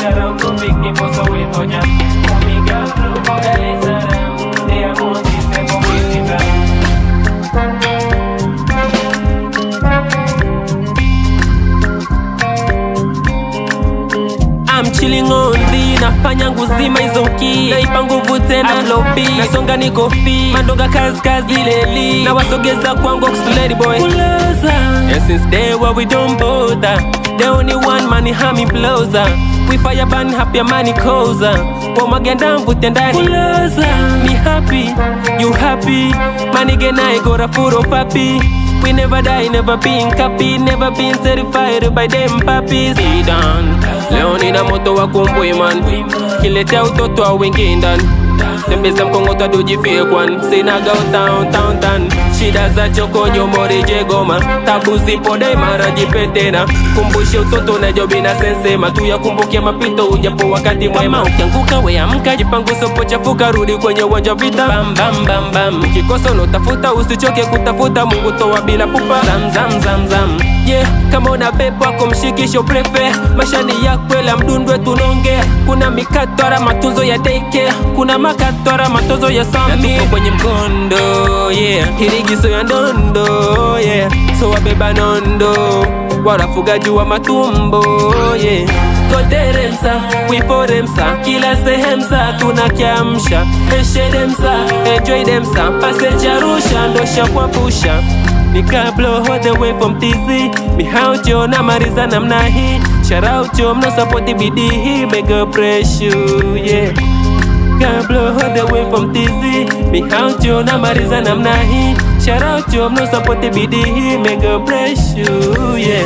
shout out to Vicky for so we told ya. Me girl, look for guys around. They are going to step up with it. I'm chilling on the nafanya nguzima izonki naipa nguvu tena lobby nasonga niko fi mandonga kazi leli na wasogeza kwangu kusuledi boy Kulaza. And since day where we don't bother the only one money hami blows we fire burn happy money causer kwa magenda mvute ndani Kulaza. Ni happy you happy money gena igora furo papi. We never die, never been copy, never been certified by them puppies. Sidan, leo nina moto wa kumbwe man. Kiletea utoto wa wengi ndani. Tembeza mkongota dujifie kwan. Sinaga town. Shida za chokonyo mori jegoma. Tabu zipo dai mara jipetena. Kumbushe utoto na jobi na sensema. Tuya kumbukia mapito ujapo wakati mwema. Ukianguka we amka jipangu sopo chafuka. Rudi kwenye uwanja vita. Bam bam bam bam. Kikoso no tafuta usichoke kutafuta. Mungu toa bila pupa. Zam. Yeah, kama una pepo wako mshikisho prefe. Mashani ya kwela mdundwe tunonge. Kuna mikatwara matunzo ya daycare. Kuna makatwara matozo ya sami. Na tuko kwenye mkondo, yeah. Hirigiso ya ndondo, yeah. So wabeba nondo. Warafugaji wa matumbo, yeah. Koderemsa, wiforemsa. Kila sehemsa, tunakiamsha. Eshedemsa, enjoy demsa. Passenger rusha, ndosha kwa pusha. Nika blow all the way from TZ. Mi haucho na mariza namna hii. Shout out yo mno support bidii hii. Mega pressure, yeah. Nika blow all the way from TZ. Mi haucho na mariza namna hii. Shout out yo mno support bidii hii. Mega pressure, yeah.